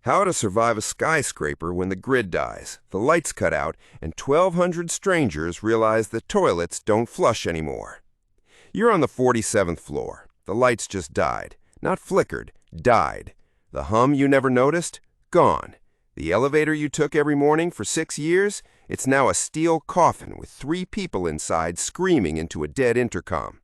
How to survive a skyscraper when the grid dies, the lights cut out, and 1,200 strangers realize the toilets don't flush anymore. You're on the 47th floor. The lights just died. Not flickered, died. The hum you never noticed? Gone. The elevator you took every morning for 6 years? It's now a steel coffin with 3 people inside screaming into a dead intercom.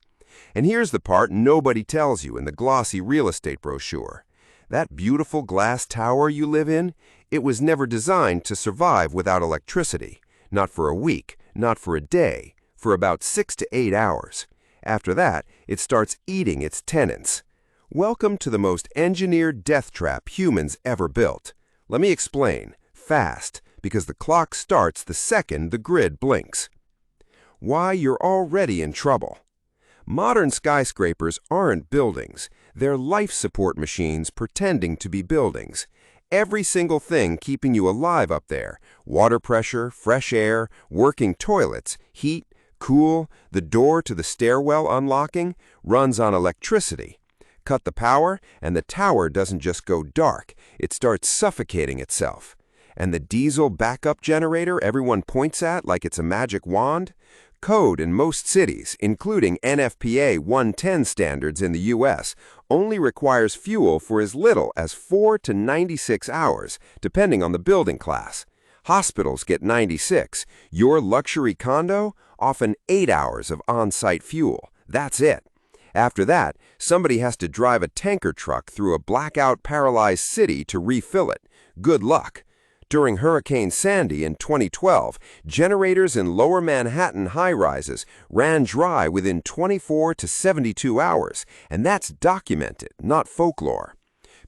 And here's the part nobody tells you in the glossy real estate brochure. That beautiful glass tower you live in, it was never designed to survive without electricity. Not for a week, not for a day, for about 6 to 8 hours. After that, it starts eating its tenants. Welcome to the most engineered death trap humans ever built. Let me explain, fast, because the clock starts the second the grid blinks. Why you're already in trouble. Modern skyscrapers aren't buildings. They're life support machines pretending to be buildings. Every single thing keeping you alive up there, water pressure, fresh air, working toilets, heat, cool, the door to the stairwell unlocking, runs on electricity. Cut the power, and the tower doesn't just go dark, it starts suffocating itself. And the diesel backup generator everyone points at like it's a magic wand? Code in most cities, including NFPA 110 standards in the U.S., only requires fuel for as little as 4 to 96 hours, depending on the building class. Hospitals get 96. Your luxury condo, often 8 hours of on-site fuel. That's it. After that, somebody has to drive a tanker truck through a blackout-paralyzed city to refill it. Good luck. During Hurricane Sandy in 2012, generators in lower Manhattan high-rises ran dry within 24 to 72 hours, and that's documented, not folklore.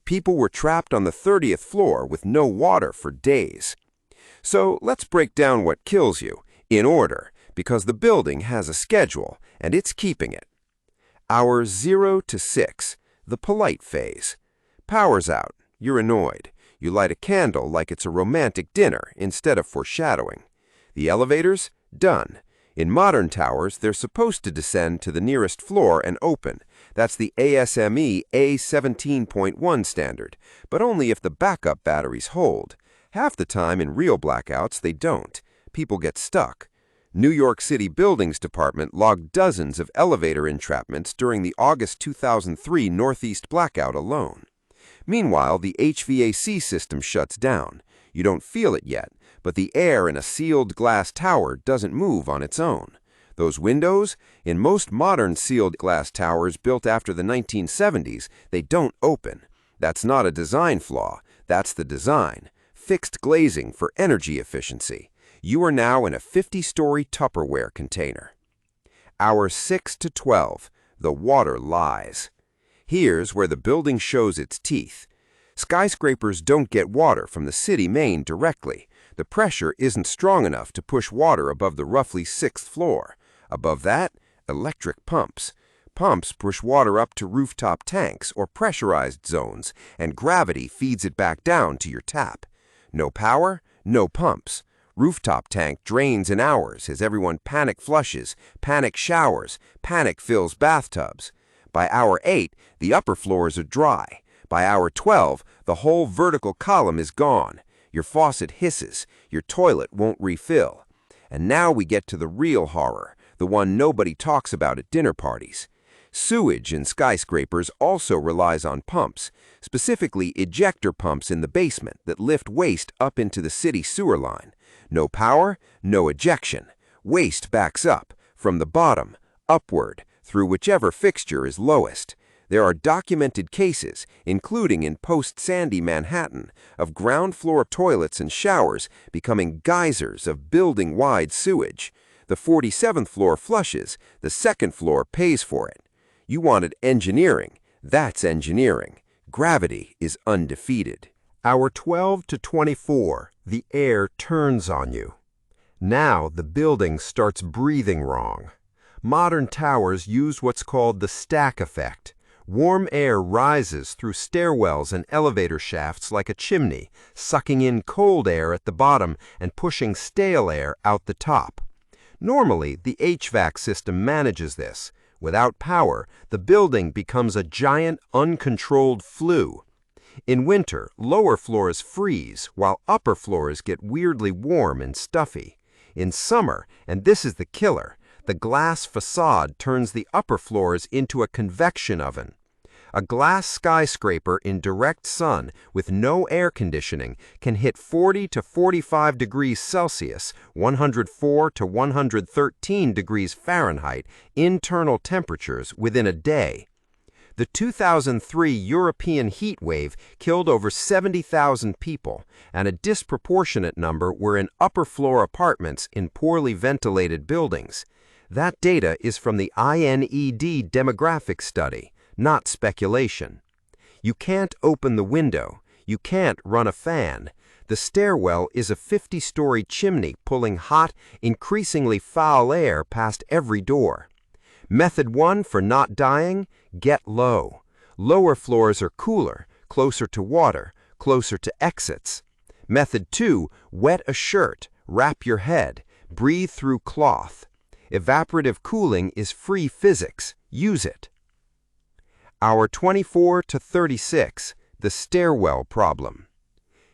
People were trapped on the 30th floor with no water for days. So let's break down what kills you, in order, because the building has a schedule, and it's keeping it. Hours 0 to 6, the polite phase. Power's out. You're annoyed. You light a candle like it's a romantic dinner instead of foreshadowing. The elevators? Done. In modern towers, they're supposed to descend to the nearest floor and open. That's the ASME A17.1 standard, but only if the backup batteries hold. Half the time in real blackouts, they don't. People get stuck. New York City Buildings Department logged dozens of elevator entrapments during the August 2003 Northeast blackout alone. Meanwhile, the HVAC system shuts down. You don't feel it yet, but the air in a sealed glass tower doesn't move on its own. Those windows? In most modern sealed glass towers built after the 1970s, they don't open. That's not a design flaw. That's the design. Fixed glazing for energy efficiency. You are now in a 50-story Tupperware container. Hours 6 to 12. The water lies. Here's where the building shows its teeth. Skyscrapers don't get water from the city main directly. The pressure isn't strong enough to push water above the roughly 6th floor. Above that, electric pumps. Pumps push water up to rooftop tanks or pressurized zones, and gravity feeds it back down to your tap. No power, no pumps. Rooftop tank drains in hours as everyone panic flushes, panic showers, panic fills bathtubs. By hour 8, the upper floors are dry. By hour 12, the whole vertical column is gone. Your faucet hisses. Your toilet won't refill. And now we get to the real horror, the one nobody talks about at dinner parties. Sewage in skyscrapers also relies on pumps, specifically ejector pumps in the basement that lift waste up into the city sewer line. No power, no ejection. Waste backs up, from the bottom, upward, through whichever fixture is lowest. There are documented cases, including in post-Sandy Manhattan, of ground-floor toilets and showers becoming geysers of building-wide sewage. The 47th floor flushes, the 2nd floor pays for it. You wanted engineering. That's engineering. Gravity is undefeated. Hour 12 to 24, the air turns on you. Now the building starts breathing wrong. Modern towers use what's called the stack effect. Warm air rises through stairwells and elevator shafts like a chimney, sucking in cold air at the bottom and pushing stale air out the top. Normally, the HVAC system manages this. Without power, the building becomes a giant, uncontrolled flue. In winter, lower floors freeze while upper floors get weirdly warm and stuffy. In summer, and this is the killer, the glass facade turns the upper floors into a convection oven. A glass skyscraper in direct sun with no air conditioning can hit 40 to 45 degrees Celsius, 104 to 113 degrees Fahrenheit internal temperatures within a day. The 2003 European heat wave killed over 70,000 people, and a disproportionate number were in upper-floor apartments in poorly ventilated buildings. That data is from the NED demographic study, not speculation. You can't open the window. You can't run a fan. The stairwell is a 50-story chimney pulling hot, increasingly foul air past every door. Method 1 for not dying, get low. Lower floors are cooler, closer to water, closer to exits. Method 2, wet a shirt, wrap your head, breathe through cloth. Evaporative cooling is free physics. Use it. Hour 24 to 36, the stairwell problem.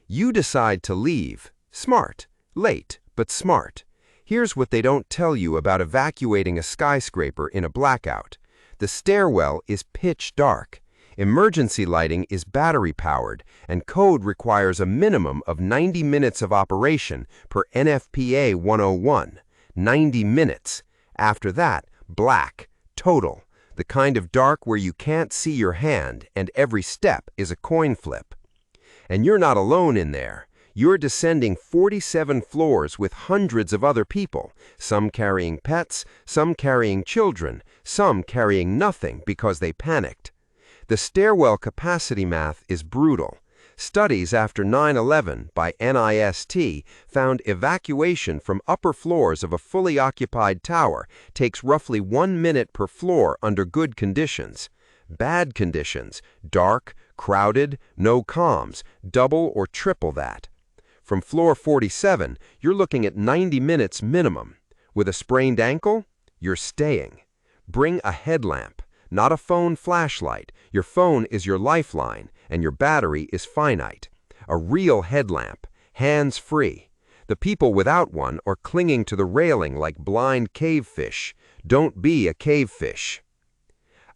You decide to leave. Smart. Late, but smart. Here's what they don't tell you about evacuating a skyscraper in a blackout. The stairwell is pitch dark. Emergency lighting is battery-powered, and code requires a minimum of 90 minutes of operation per NFPA 101. 90 minutes. After that, black, total. The kind of dark where you can't see your hand and every step is a coin flip. And you're not alone in there. You're descending 47 floors with hundreds of other people, some carrying pets, some carrying children, some carrying nothing because they panicked. The stairwell capacity math is brutal. Studies after 9/11 by NIST found evacuation from upper floors of a fully occupied tower takes roughly 1 minute per floor under good conditions. Bad conditions, dark, crowded, no comms, double or triple that. From floor 47, you're looking at 90 minutes minimum. With a sprained ankle, you're staying. Bring a headlamp, not a phone flashlight. Your phone is your lifeline, and your battery is finite. A real headlamp, hands-free. The people without one are clinging to the railing like blind cavefish. Don't be a cavefish.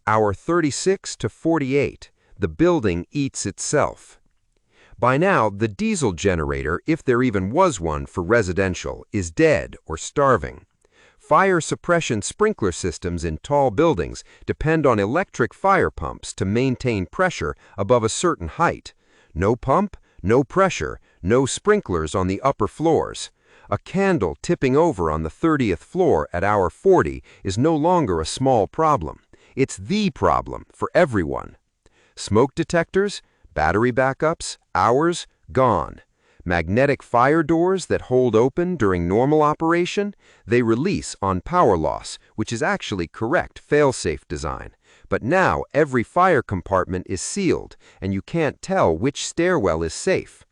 Hour 36 to 48, the building eats itself. By now, the diesel generator, if there even was one for residential, is dead or starving. Fire suppression sprinkler systems in tall buildings depend on electric fire pumps to maintain pressure above a certain height. No pump, no pressure, no sprinklers on the upper floors. A candle tipping over on the 30th floor at hour 40 is no longer a small problem. It's the problem for everyone. Smoke detectors, battery backups, hours, gone. Magnetic fire doors that hold open during normal operation, they release on power loss, which is actually correct fail-safe design. But now every fire compartment is sealed, and you can't tell which stairwell is safe.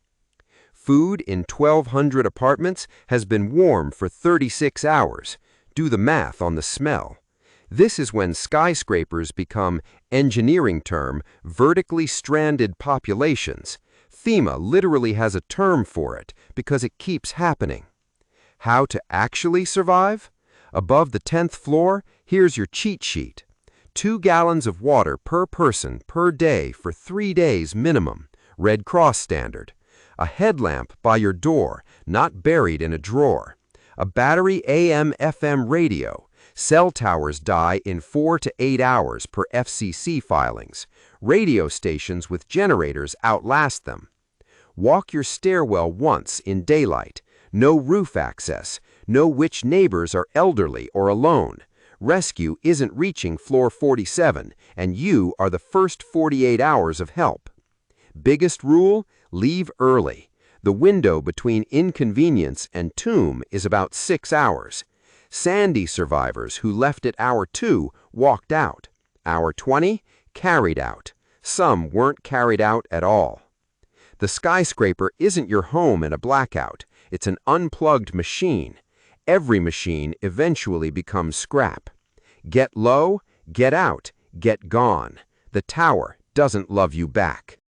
Food in 1,200 apartments has been warm for 36 hours. Do the math on the smell. This is when skyscrapers become, engineering term, vertically stranded populations. FEMA literally has a term for it because it keeps happening. How to actually survive? Above the 10th floor, here's your cheat sheet. 2 gallons of water per person per day for 3 days minimum, Red Cross standard. A headlamp by your door, not buried in a drawer. A battery AM/FM radio. Cell towers die in 4 to 8 hours per FCC filings. Radio stations with generators outlast them. Walk your stairwell once in daylight. No roof access. Know which neighbors are elderly or alone. Rescue isn't reaching floor 47, and you are the first 48 hours of help. Biggest rule, leave early. The window between inconvenience and tomb is about 6 hours. Sandy survivors who left at hour 2 walked out. Hour 20, carried out. Some weren't carried out at all. The skyscraper isn't your home in a blackout. It's an unplugged machine. Every machine eventually becomes scrap. Get low, get out, get gone. The tower doesn't love you back.